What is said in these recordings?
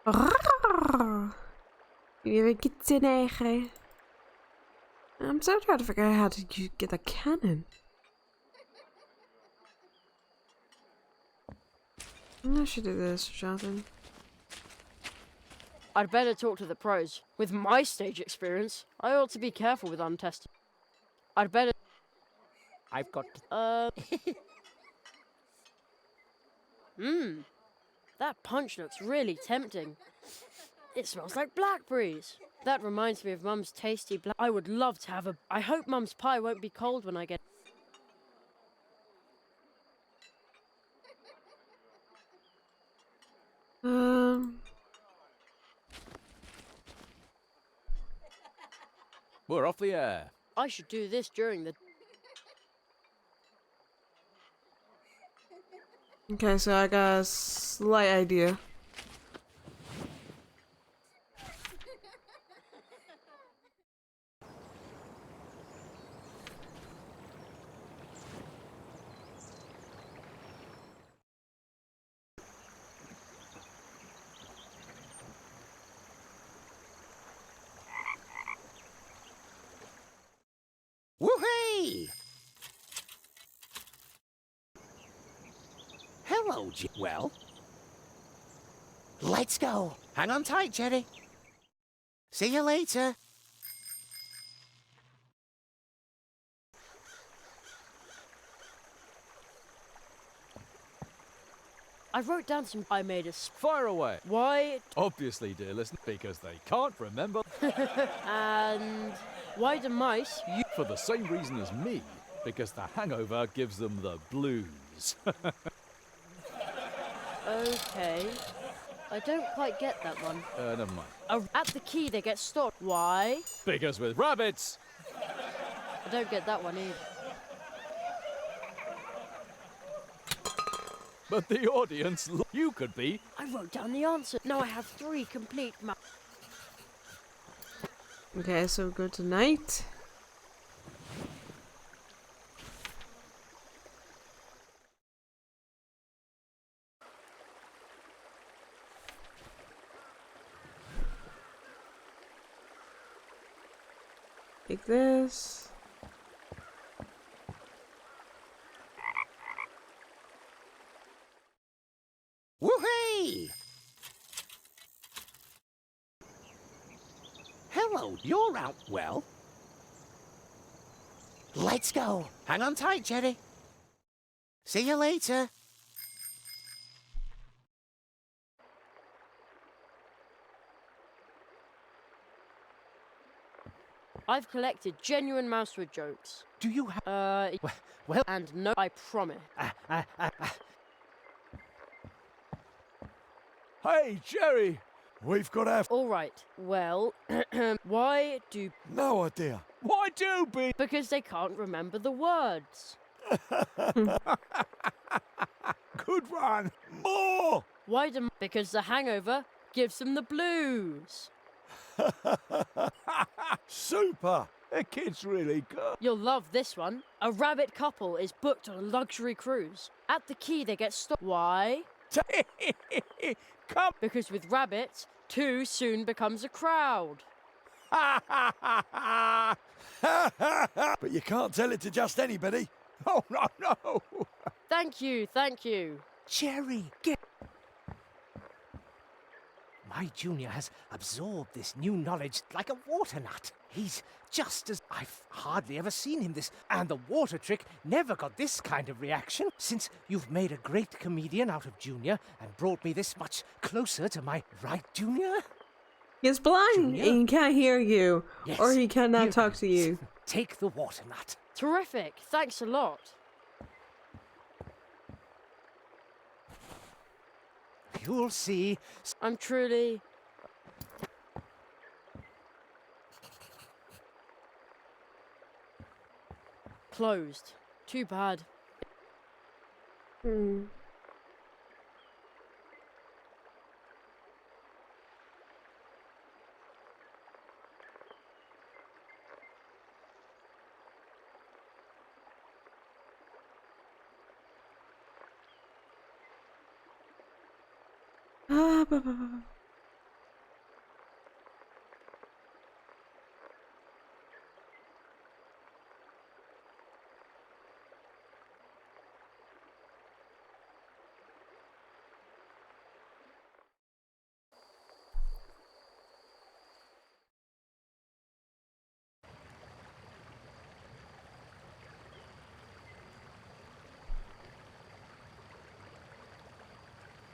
You have a Kitsune. I'm so trying to figure out how to get a cannon. I should do this, Jonathan. I'd better talk to the pros. With my stage experience, I ought to be careful with untested. I'd better... I've got... That punch looks really tempting. It smells like blackberries. That reminds me of Mum's tasty black... I would love to have a... I hope Mum's pie won't be cold when I get... We're off the air. I should do this during the... Okay, so I got a slight idea. Woohoo! Hello, well, let's go. Hang on tight, Jerry. See you later. I wrote down some... I made a... Fire away. Why... Obviously, dear listener, because they can't remember. And... Why do mice... For the same reason as me, because the hangover gives them the blues. Okay. I don't quite get that one. Never mind. At the key they get stopped. Why? Because with rabbits... I don't get that one either. But the audience, you could be... I wrote down the answer. Now I have 3 complete Okay, so go to night. Take this. Woohoo! Hello, you're out well. Let's go. Hang on tight, Jerry. See you later. I've collected genuine mousewood jokes. Do you have... Well... And no, I promise. Hey, Jerry! We've got our... All right, well, why do... No idea. Why do be... Because they can't remember the words. Good one. More! Why do... Because the hangover gives them the blues. Super! The kid's really good. You'll love this one. A rabbit couple is booked on a luxury cruise. At the key they get stopped. Why? Come! Because with rabbits, 2 soon becomes a crowd. But you can't tell it to just anybody. Oh, no, no! Thank you, thank you. Jerry, get... My junior has absorbed this new knowledge like a water nut. He's just as... I've hardly ever seen him this, and the water trick never got this kind of reaction. Since you've made a great comedian out of Junior and brought me this much closer to my right, Junior? He's blind Junior? and he can't hear you. Yes, Or he cannot here talk to goes. you. Take the water nut. Terrific, thanks a lot. You'll see. I'm truly... Closed. Too bad.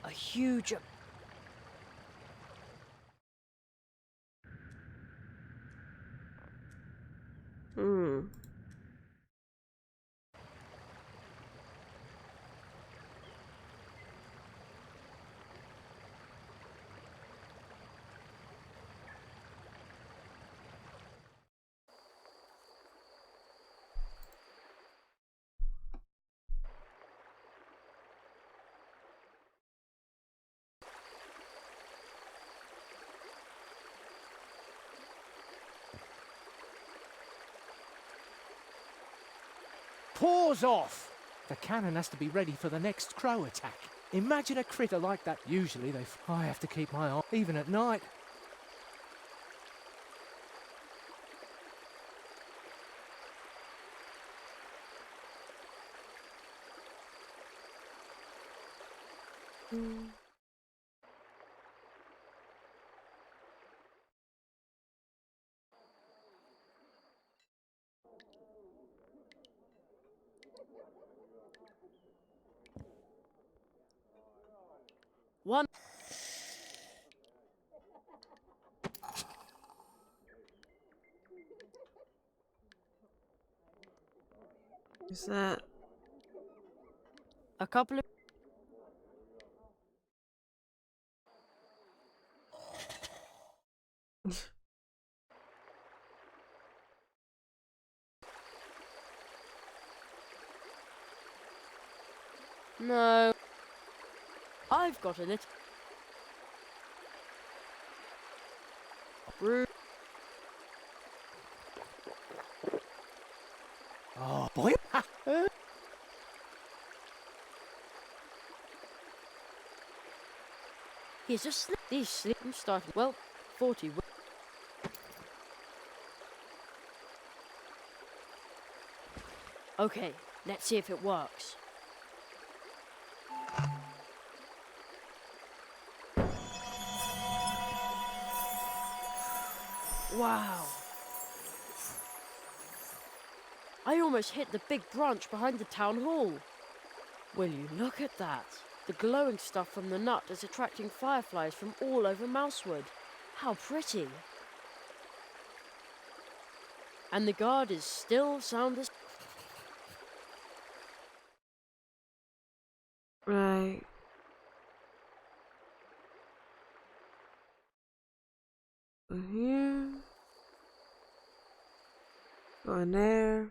A huge... Hmm. Paws off! The cannon has to be ready for the next crow attack. Imagine a critter like that. Usually I have to keep my eye, even at night. One... Is that? A couple of... No. I've got a little... Rude. Oh boy! He's just these sleep starting. Well, 40. Okay, let's see if it works. Wow. I almost hit the big branch behind the town hall. Will you look at that? The glowing stuff from the nut is attracting fireflies from all over Mousewood. How pretty. And the guard is still sound as... Right. Go here. Go in there.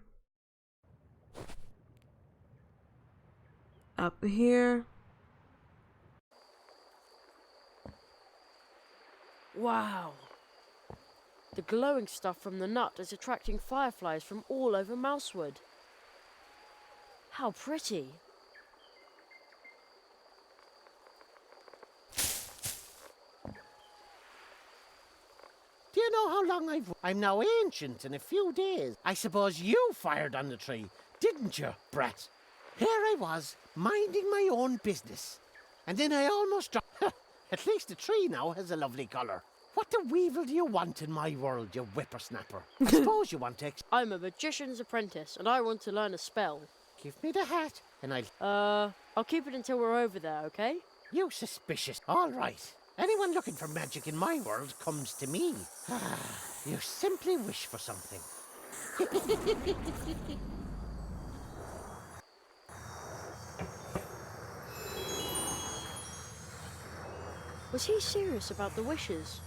Up here. Wow. The glowing stuff from the nut is attracting fireflies from all over Mousewood. How pretty. Do you know how long I'm now ancient in a few days. I suppose you fired on the tree, didn't you, brat? Here I was, minding my own business. And then I almost dropped... At least the tree now has a lovely colour. What the weevil do you want in my world, you whippersnapper? I suppose you want to... I'm a magician's apprentice, and I want to learn a spell. Give me the hat, and I'll... I'll keep it until we're over there, okay? You suspicious. All right. Anyone looking for magic in my world comes to me. You simply wish for something. Was he serious about the wishes?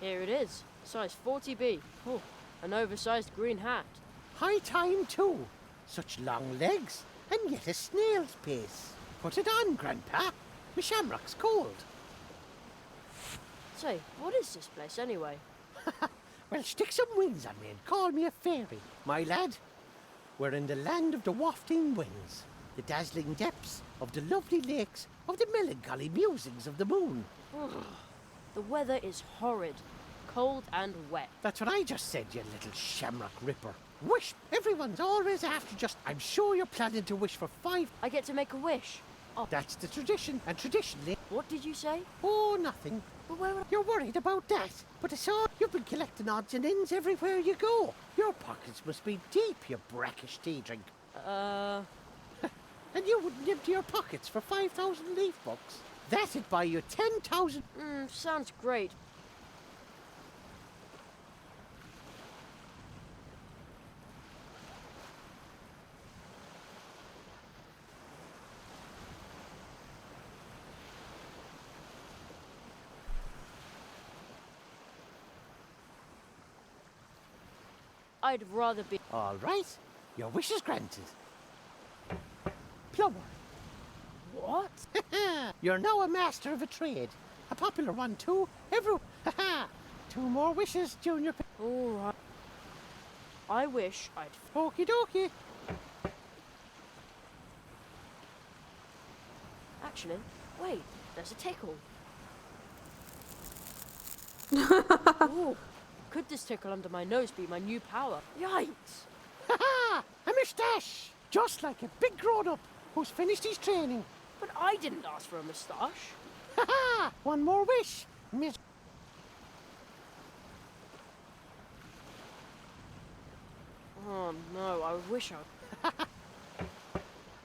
Here it is, size 40B. Oh, an oversized green hat. High time, too. Such long legs, and yet a snail's pace. Put it on, Grandpa. My shamrock's cold. Say, what is this place anyway? Well, stick some wings on me and call me a fairy. My lad, we're in the land of the wafting winds, the dazzling depths of the lovely lakes of the melancholy musings of the moon. The weather is horrid. Cold and wet. That's what I just said, you little shamrock ripper. Wish. Everyone's always after just... I'm sure you're planning to wish for 5... I get to make a wish. Oh, That's the tradition, and traditionally... what did you say? Oh, nothing. But where would You're worried about that. But it's all... You've been collecting odds and ends everywhere you go. Your pockets must be deep, you brackish tea drink. And you wouldn't empty your pockets for 5,000 leaf bucks. That'd buy you 10,000... sounds great. I'd rather be... All right. Your wish is granted. Plumber. What? You're now a master of a trade. A popular one, too. Two more wishes, Junior. All right. I wish I'd... Okie dokie. Actually, wait. There's a tickle. Ooh. Could this tickle under my nose be my new power? Yikes! A moustache! Just like a big grown-up who's finished his training. But I didn't ask for a moustache. One more wish, Miss... Oh no, I wish I...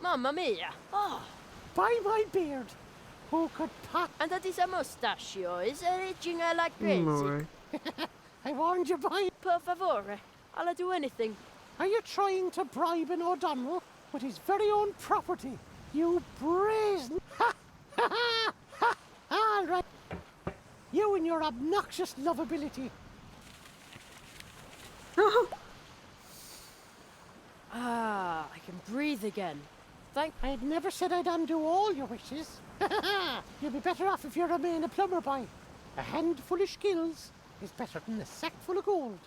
Mamma mia! Oh, By my beard. Who could pot... and that is a mustachio. Is itching like crazy. No. I warned you, boy. Per favore. I'll do anything. Are you trying to bribe an O'Donnell with his very own property? You brazen... All right. You and your obnoxious lovability. Ah, I can breathe again. Thank... I'd never said I'd undo all your wishes. You'd be better off if you remain a plumber, boy. A handful of skills is better than a sack full of gold.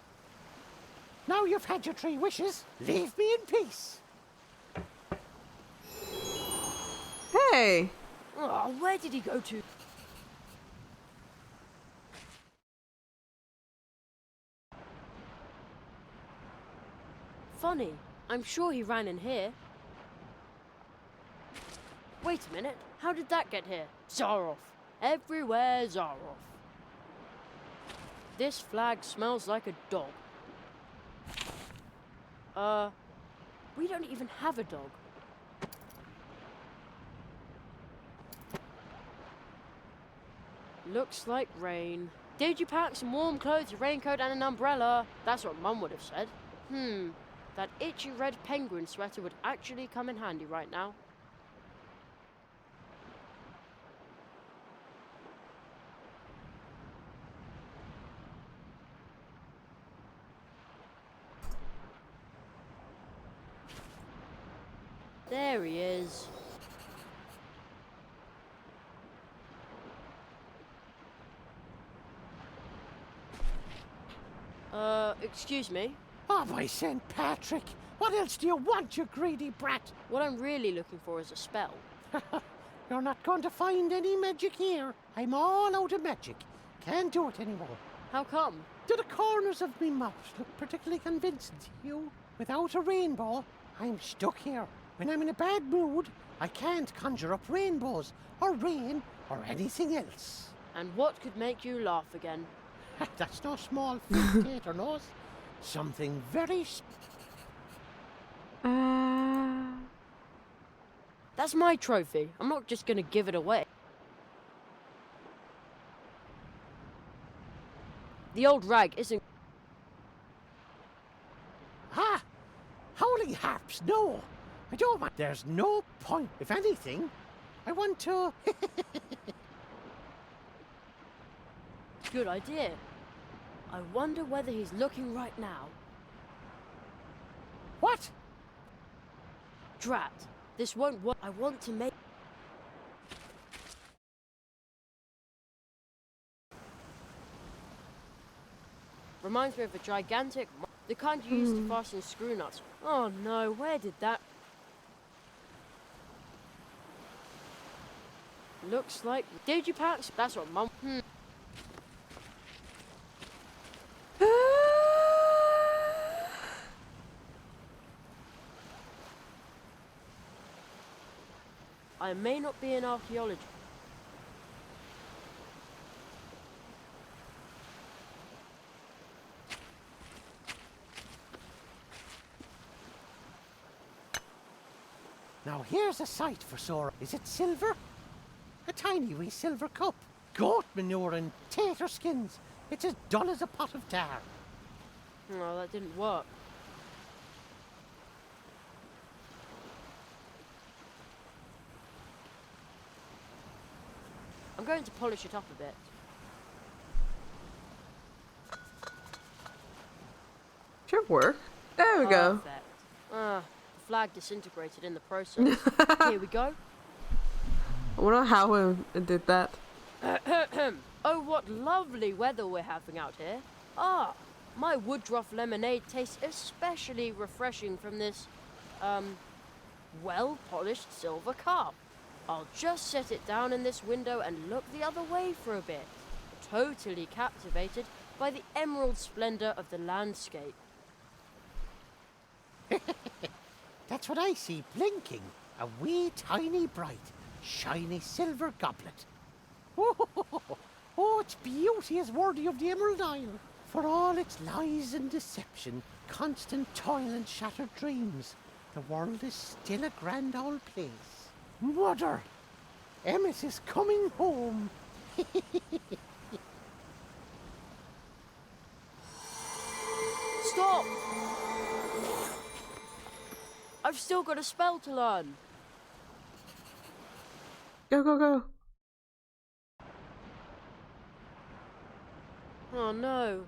Now you've had your 3 wishes, leave me in peace. Hey! Oh, where did he go to? Funny. I'm sure he ran in here. Wait a minute. How did that get here? Zaroff. Everywhere Zaroff. This flag smells like a dog. We don't even have a dog. Looks like rain. Did you pack some warm clothes, a raincoat and an umbrella? That's what Mum would have said. That itchy red penguin sweater would actually come in handy right now. There he is. Excuse me? Oh, by St. Patrick! What else do you want, you greedy brat? What I'm really looking for is a spell. You're not going to find any magic here. I'm all out of magic. Can't do it anymore. How come? Do the corners of me mouth look particularly convincing to you? Without a rainbow, I'm stuck here. When I'm in a bad mood, I can't conjure up rainbows, or rain, or anything else. And what could make you laugh again? That's no small feat, Tater Nose. Something very... That's my trophy. I'm not just gonna give it away. The old rag isn't... Ha! Howling harps, no! I don't want... There's no point. If anything, I want to... Good idea. I wonder whether he's looking right now. What? Drat. This won't work. I want to make... Reminds me of a gigantic... The kind you use to fasten screw nuts. Oh no, where did that... Looks like digipacks. That's what Mum. I may not be an archaeologist. Now here's a sight for Sora. Is it silver? A tiny wee silver cup. Goat manure and tater skins. It's as dull as a pot of tar. No, that didn't work. I'm going to polish it up a bit. Should work. There we go. Perfect. The flag disintegrated in the process. Here we go. I wonder how it did that. Oh, what lovely weather we're having out here. Ah, my Woodruff lemonade tastes especially refreshing from this, well-polished silver cup. I'll just set it down in this window and look the other way for a bit, totally captivated by the emerald splendor of the landscape. That's what I see blinking. A wee tiny bright, shiny silver goblet. Oh, its beauty is worthy of the Emerald Isle. For all its lies and deception, constant toil and shattered dreams, the world is still a grand old place. Mother! Emmet is coming home. Stop! I've still got a spell to learn. Go, go, go. Oh no,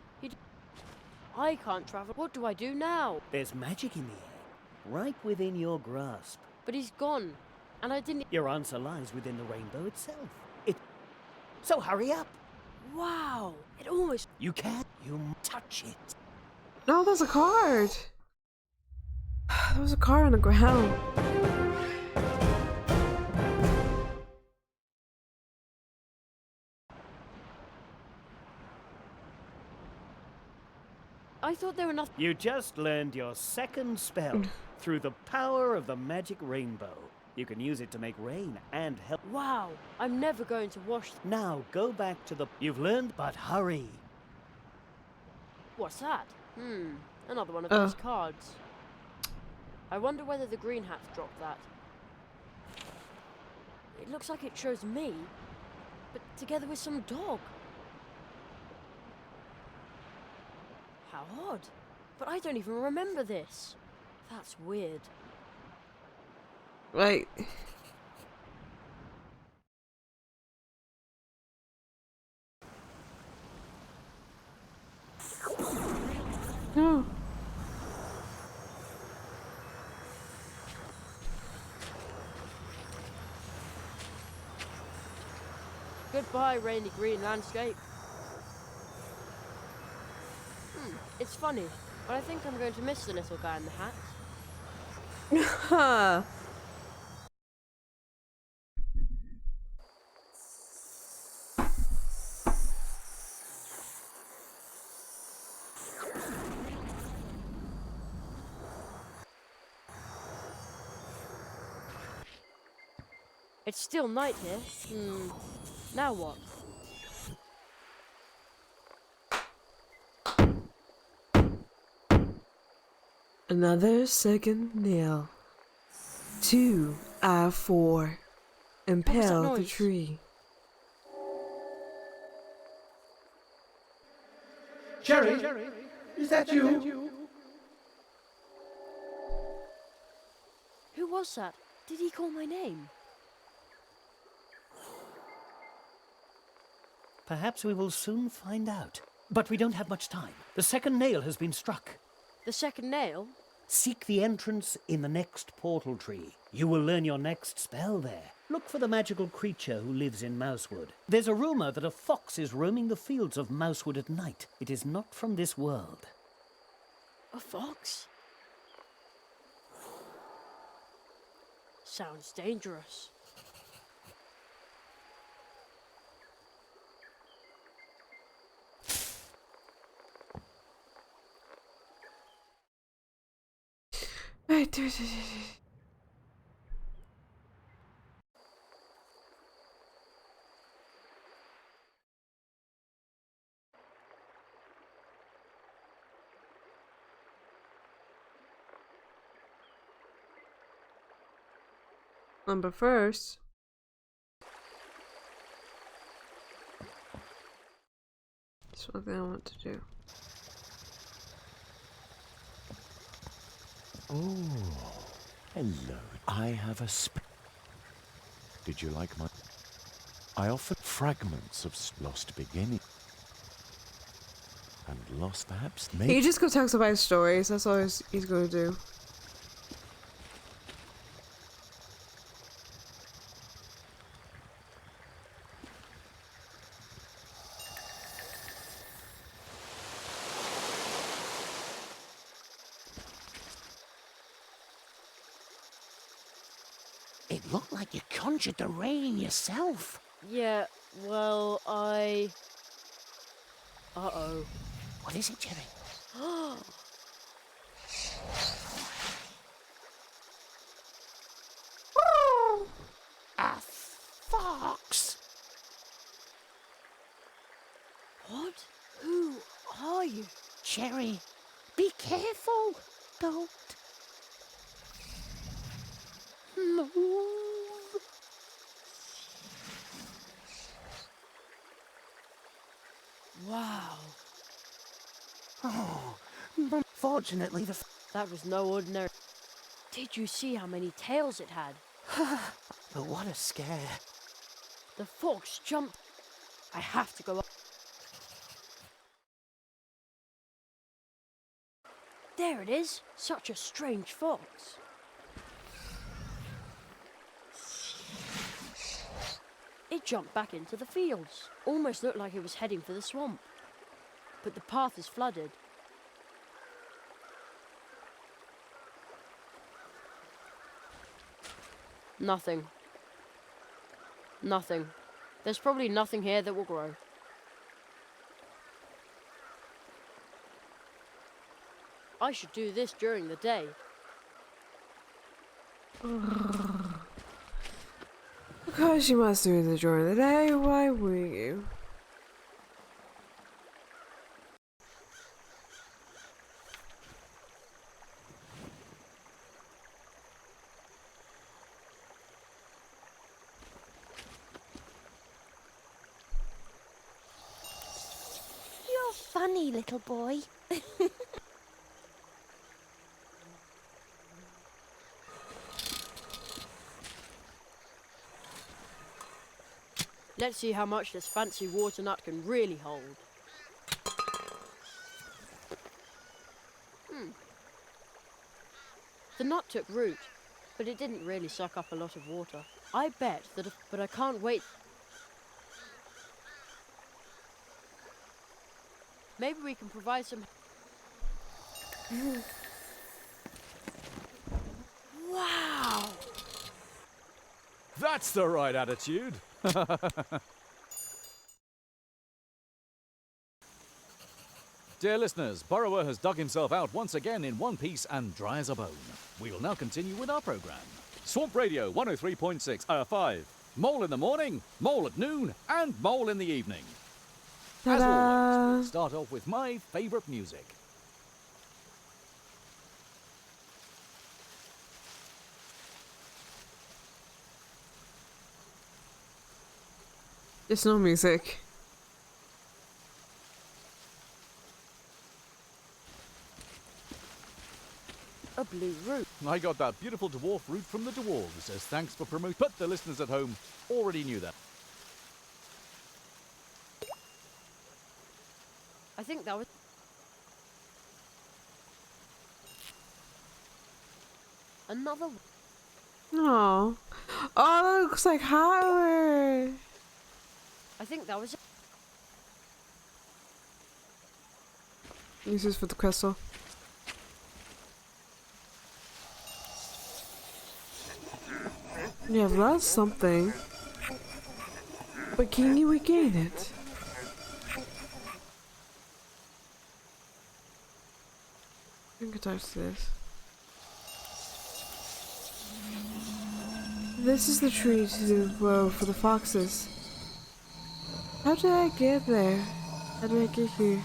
I can't travel. What do I do now? There's magic in the air, right within your grasp. But he's gone, and I didn't. Your answer lies within the rainbow itself. So hurry up. Wow, it almost. You can't. You touch it. No, there's a card. There was a card on the ground. I thought there were nothing. You just learned your second spell through the power of the magic rainbow. You can use it to make rain and help. Wow, I'm never going to wash. Now go back to the. You've learned, but hurry. What's that? Another one of these cards. I wonder whether the green hats dropped that. It looks like it shows me, but together with some dog. How odd. But I don't even remember this. That's weird. Right. No. Goodbye, rainy green landscape. It's funny, but I think I'm going to miss the little guy in the hat. Huh. It's still night here. Now what? Another second nail. 2 out of 4. Impale the noise? tree. Jerry, is that you? Who was that? Did he call my name? Perhaps we will soon find out. But we don't have much time. The second nail has been struck. The second nail? Seek the entrance in the next portal tree. You will learn your next spell there. Look for the magical creature who lives in Mousewood. There's a rumor that a fox is roaming the fields of Mousewood at night. It is not from this world. A fox? Sounds dangerous. But first, there's one thing I want to do. Oh, hello. I have a Did you like my... I offered fragments of lost beginning. And lost perhaps maybe... He just go talks about stories, that's all he's gonna do. It looked like you conjured the rain yourself. Yeah, well, Uh-oh. What is it, Jerry? A fox! What? Who are you? Jerry, be careful. Don't move. Wow. Oh, fortunately, That was no ordinary... Did you see how many tails it had? but what a scare. The fox jumped... I have to go up. There it is. Such a strange fox. It jumped back into the fields. Almost looked like it was heading for the swamp. But the path is flooded. Nothing. Nothing. There's probably nothing here that will grow. I should do this during the day. Because you must do it during the day, why would you? You're funny, little boy. Let's see how much this fancy water nut can really hold. The nut took root, but it didn't really suck up a lot of water. I bet that but I can't wait. Maybe we can provide some... Wow! That's the right attitude. Dear listeners, Burrower has dug himself out once again in one piece and dry as a bone. We will now continue with our programme. Swamp Radio 103.6, 5. Mole in the morning, Mole at noon, and Mole in the evening. As always, we'll start off with my favourite music. There's no music. A blue root. I got that beautiful dwarf root from the dwarves as thanks for promoting, but the listeners at home already knew that. I think that was... Another one. Oh. Oh, that looks like Howard. I think that was... This is for the crystal. Yeah, that's something. But can you regain it? I can touch this. This is the tree for the foxes. How did I get there? How did I get here?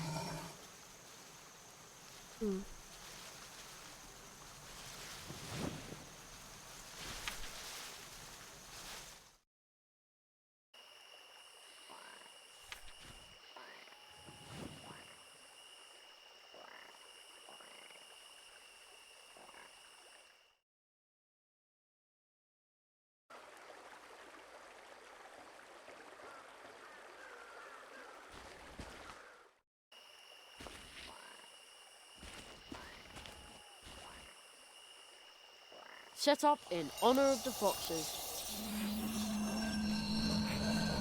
Set up in honor of the foxes.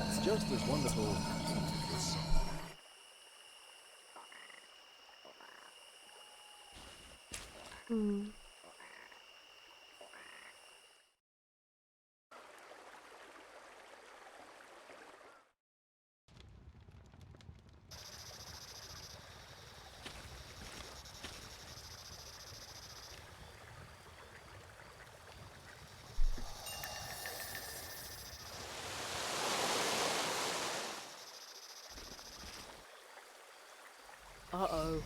It's just as wonderful as song. Uh-oh.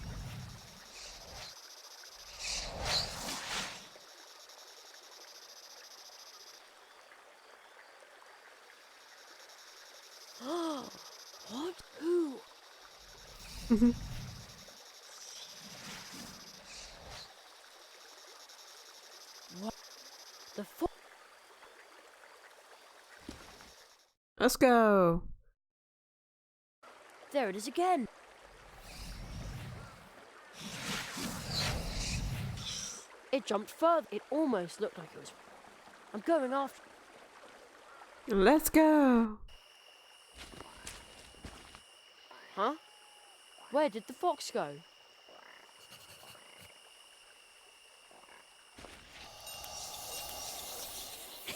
What? Who? What? The fox? Let's go. There it is again. It jumped further. It almost looked like it was... I'm going after... Let's go. Huh? Where did the fox go?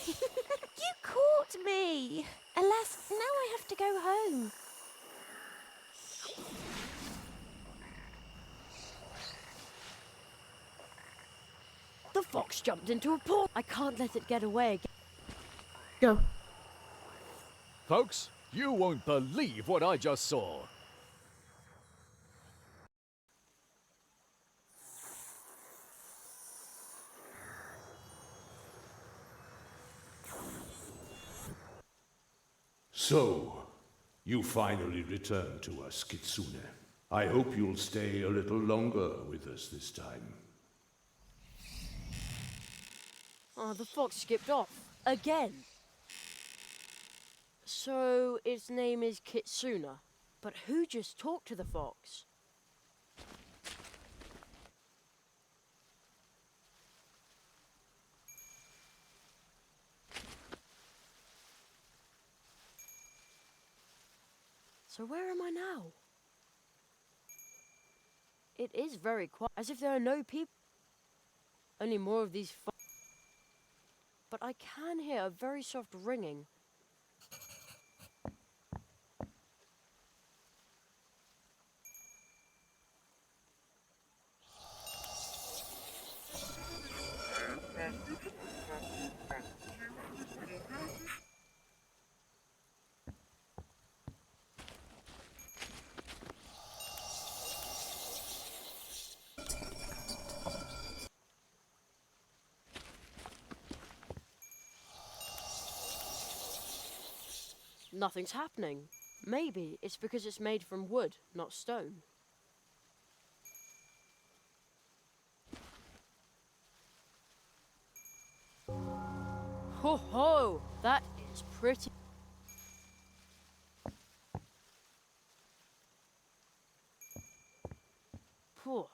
You caught me! Alas, now I have to go home. The fox jumped into a pool. I can't let it get away again. Go. Folks, you won't believe what I just saw. So, you finally returned to us, Kitsune. I hope you'll stay a little longer with us this time. Oh, the fox skipped off. Again. So, its name is Kitsune. But who just talked to the fox? So where am I now? It is very quiet, as if there are no people. Only more of these but I can hear a very soft ringing. Nothing's happening. Maybe it's because it's made from wood, not stone. Ho ho! That is pretty. Poor.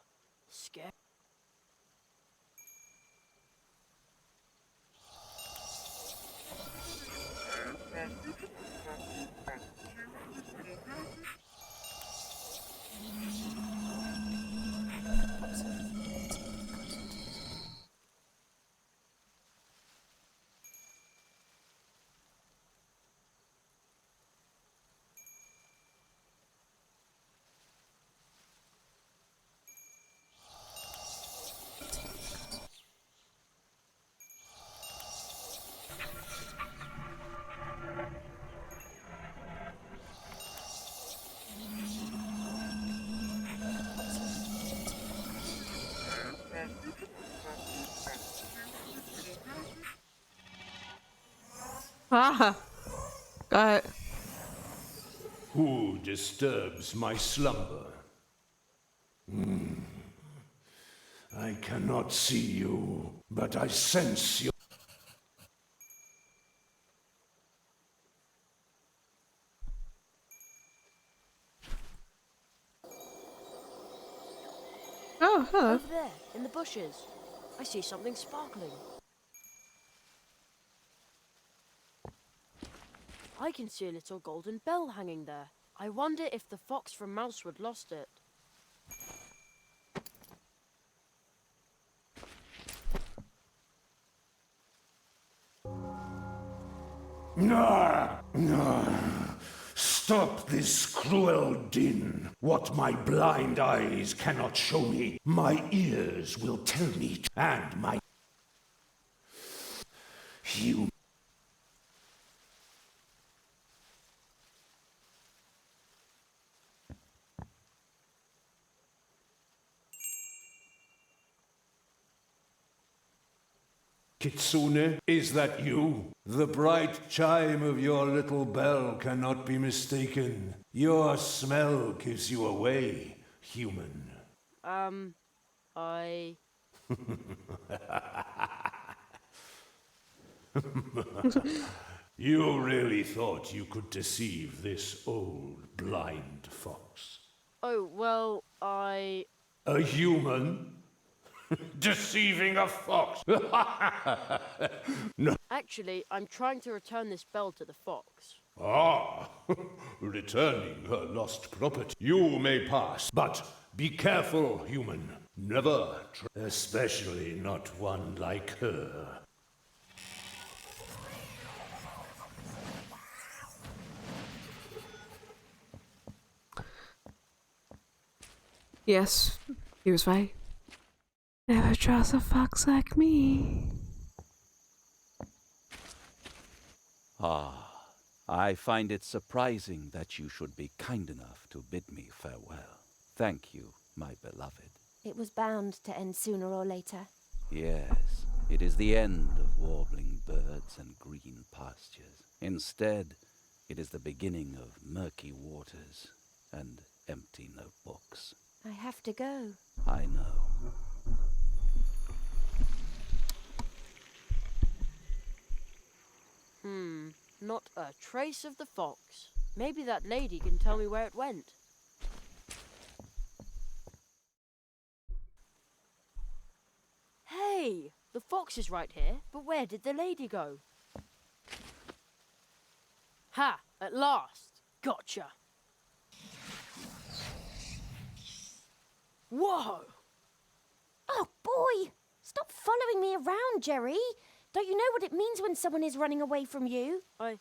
Scary. Ah, got it. Who disturbs my slumber? I cannot see you, but I sense you. Oh, hello. Over there, in the bushes. I see something sparkling. I can see a little golden bell hanging there. I wonder if the fox from Mousewood lost it. Stop this cruel din. What my blind eyes cannot show me, my ears will tell me, and my... You... Kitsune, is that you? The bright chime of your little bell cannot be mistaken. Your smell gives you away, human. I... You really thought you could deceive this old blind fox? Oh, well, I... A human? Deceiving a fox? No. Actually, I'm trying to return this bell to the fox. Ah, returning her lost property. You may pass, but be careful, human. Never, especially not one like her. Yes, he was right. Never trust a fox like me. Ah, I find it surprising that you should be kind enough to bid me farewell. Thank you, my beloved. It was bound to end sooner or later. Yes, it is the end of warbling birds and green pastures. Instead, it is the beginning of murky waters and empty notebooks. I have to go. I know. Not a trace of the fox. Maybe that lady can tell me where it went. Hey, the fox is right here, but where did the lady go? Ha! At last! Gotcha! Whoa! Oh, boy! Stop following me around, Jerry. Don't you know what it means when someone is running away from you? I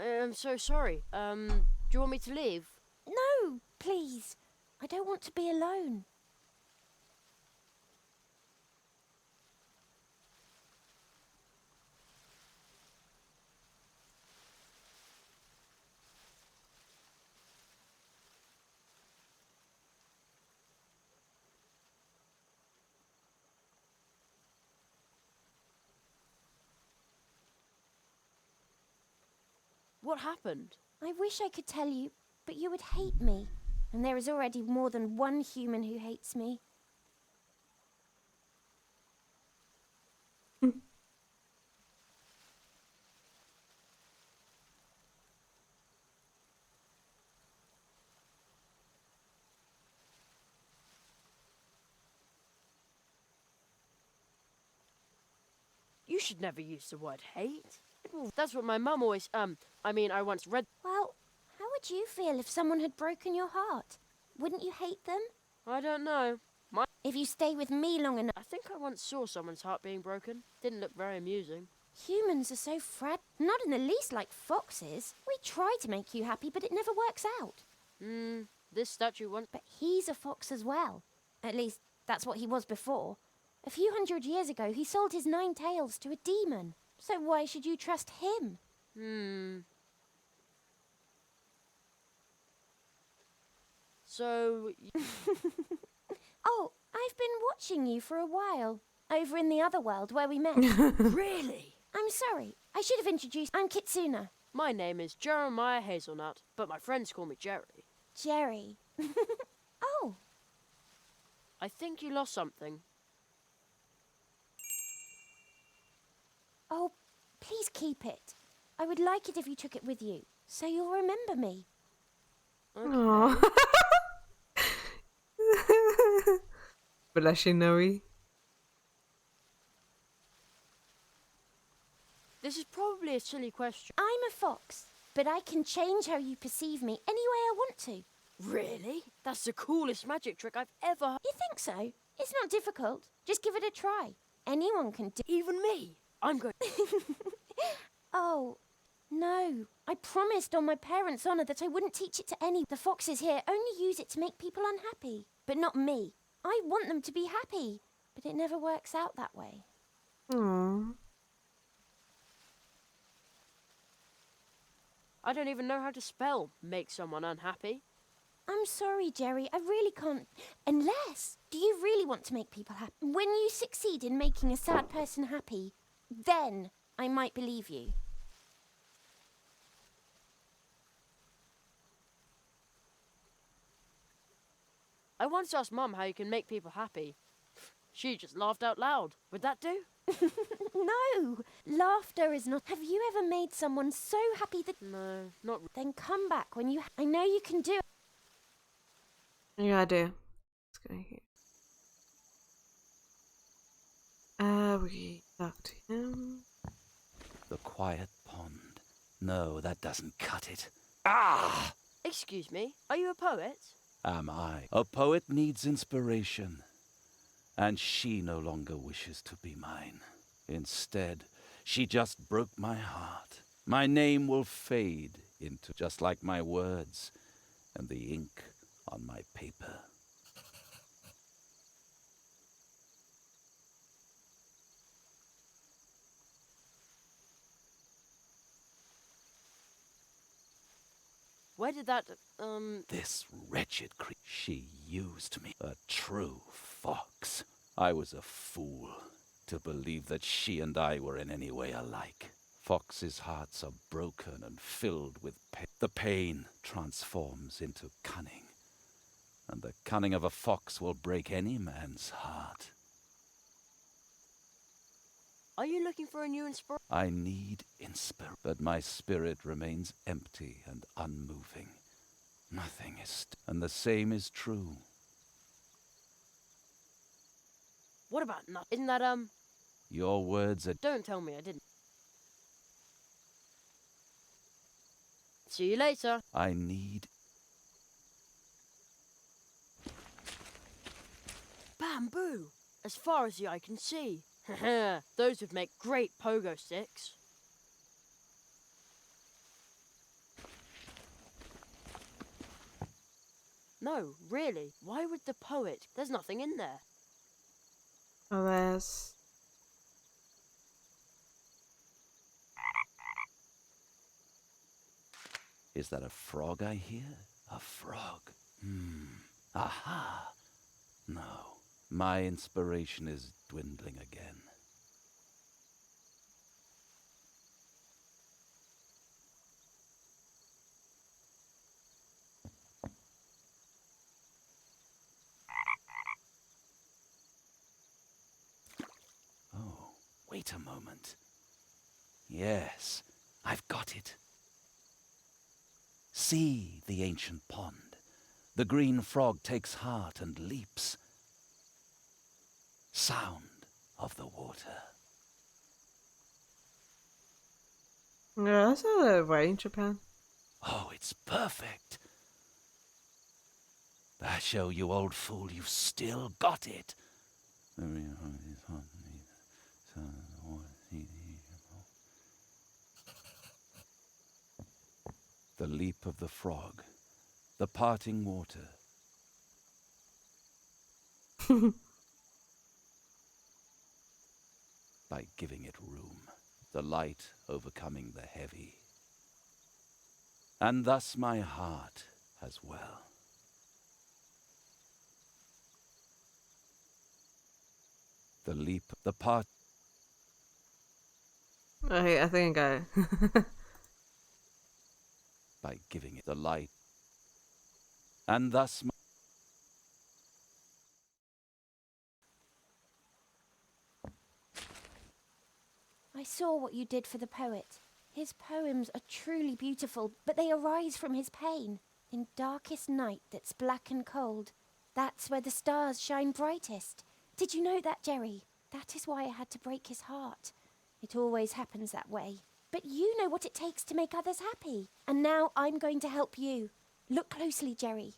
am so sorry. Do you want me to leave? No, please. I don't want to be alone. What happened? I wish I could tell you, but you would hate me. And there is already more than one human who hates me. You should never use the word hate. That's what my mum always, I once read. Well, how would you feel if someone had broken your heart? Wouldn't you hate them? I don't know. If you stay with me long enough... I think I once saw someone's heart being broken. Didn't look very amusing. Humans are so not in the least like foxes. We try to make you happy, but it never works out. This statue once... But he's a fox as well. At least, that's what he was before. A few hundred years ago, he sold his 9 tails to a demon. So why should you trust him? So... Oh, I've been watching you for a while. Over in the other world where we met. Really? I'm sorry. I should have introduced. I'm Kitsune. My name is Jeremiah Hazelnut, but my friends call me Jerry. Jerry. Oh. I think you lost something. Oh, please keep it. I would like it if you took it with you, so you'll remember me. Okay. Aww. Bless you, Noe. This is probably a silly question. I'm a fox, but I can change how you perceive me any way I want to. Really? That's the coolest magic trick I've ever heard. You think so? It's not difficult. Just give it a try. Anyone can do. Even me? I'm going. Oh, no. I promised on my parents' honour that I wouldn't teach it to any. The foxes here only use it to make people unhappy, but not me. I want them to be happy, but it never works out that way. Aww. I don't even know how to spell make someone unhappy. I'm sorry, Jerry. I really can't. Unless, do you really want to make people happy? When you succeed in making a sad person happy, then I might believe you. I once asked Mum how you can make people happy. She just laughed out loud. Would that do? No, laughter is not. Have you ever made someone so happy that? No, not. Then come back when you. I know you can do it. Yeah, I do. Let's go here. We talk to him. The quiet pond. No, that doesn't cut it. Ah! Excuse me, are you a poet? Am I? A poet needs inspiration, and she no longer wishes to be mine. Instead, she just broke my heart. My name will fade into just like my words and the ink on my paper. Where did that, This wretched creature, she used me. A true fox. I was a fool to believe that she and I were in any way alike. Foxes' hearts are broken and filled with pain. The pain transforms into cunning, and the cunning of a fox will break any man's heart. are you looking for a new inspiration? I need inspiration, but my spirit remains empty and unmoving. Nothing is, and the same is true. What about nothing? Isn't that, Your words are... Don't tell me I didn't. See you later. I need... Bamboo! As far as the eye can see. Those would make great pogo sticks. No, really. Why would the poet? There's nothing in there. Oh, there's... Is that a frog I hear? A frog. Aha! No. My inspiration is dwindling again. Oh, wait a moment. Yes, I've got it. See the ancient pond. The green frog takes heart and leaps. Sound of the water. Yeah, that's a way in Japan. Oh, it's perfect. Basho, you old fool, you've still got it. The leap of the frog, the parting water. By giving it room, the light overcoming the heavy. And thus my heart as well. The leap, the part. I think I... by giving it the light. And thus I saw what you did for the poet. His poems are truly beautiful, but they arise from his pain. In darkest night that's black and cold, that's where the stars shine brightest. Did you know that, Jerry? That is why I had to break his heart. It always happens that way. But you know what it takes to make others happy. And now I'm going to help you. Look closely, Jerry.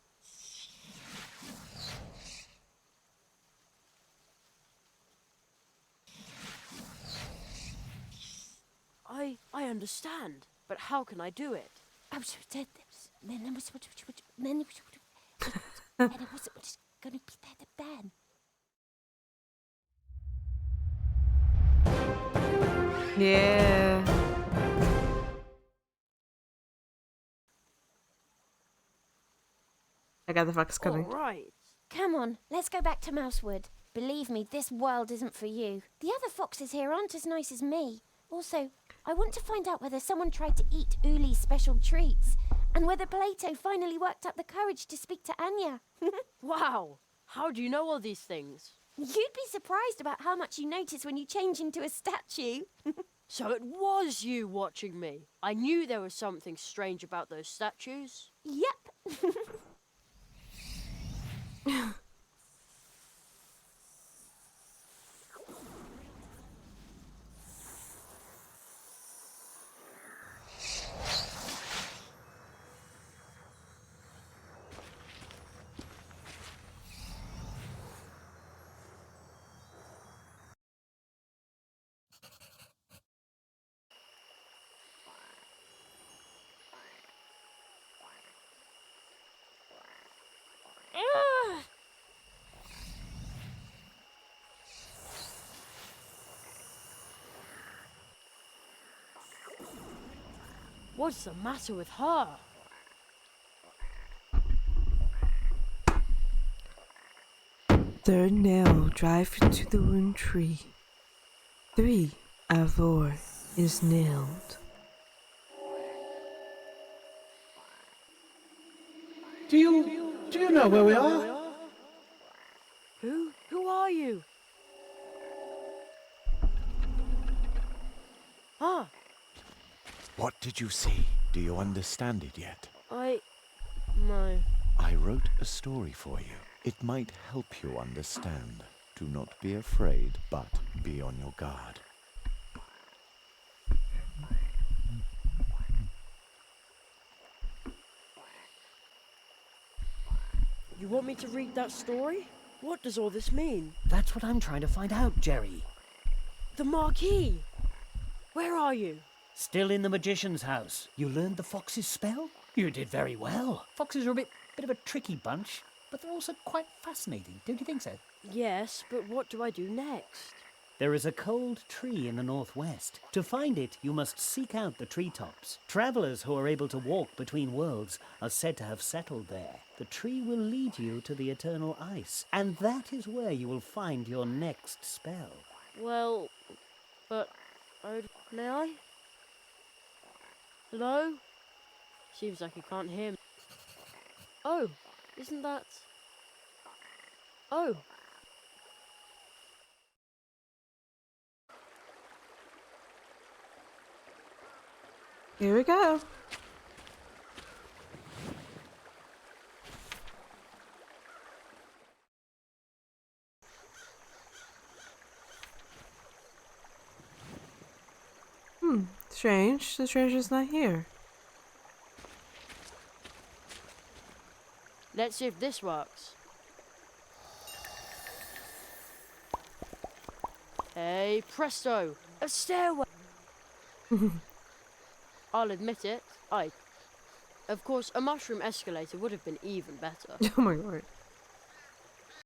I understand, but how can I do it? Then it was going to be the band. Yeah. I got the fox coming. All right. Come on, let's go back to Mousewood. Believe me, this world isn't for you. The other foxes here aren't as nice as me. Also, I want to find out whether someone tried to eat Uli's special treats, and whether Plato finally worked up the courage to speak to Anya. Wow, how do you know all these things? You'd be surprised about how much you notice when you change into a statue. So it was you watching me. I knew there was something strange about those statues. Yep. What's the matter with her? Third nail drive into the wound tree. 3 out of 4 is nailed. Do you know where we are? Who are you? Ah, What did you see? Do you understand it yet? no. I wrote a story for you. It might help you understand. Do not be afraid, but be on your guard. You want me to read that story? What does all this mean? That's what I'm trying to find out, Jerry. The Marquis! Where are you? Still in the magician's house. You learned the fox's spell? You did very well. Foxes are a bit of a tricky bunch, but they're also quite fascinating, don't you think so? Yes, but what do I do next? There is a cold tree in the northwest. To find it, you must seek out the treetops. Travelers who are able to walk between worlds are said to have settled there. The tree will lead you to the eternal ice, and that is where you will find your next spell. Well, but... may I? Hello? Seems like he can't hear me. Oh, isn't that... Oh. Here we go. Strange. The stranger's not here. Let's see if this works. Hey, presto! A stairway! I'll admit it, of course, a mushroom escalator would have been even better. Oh my god.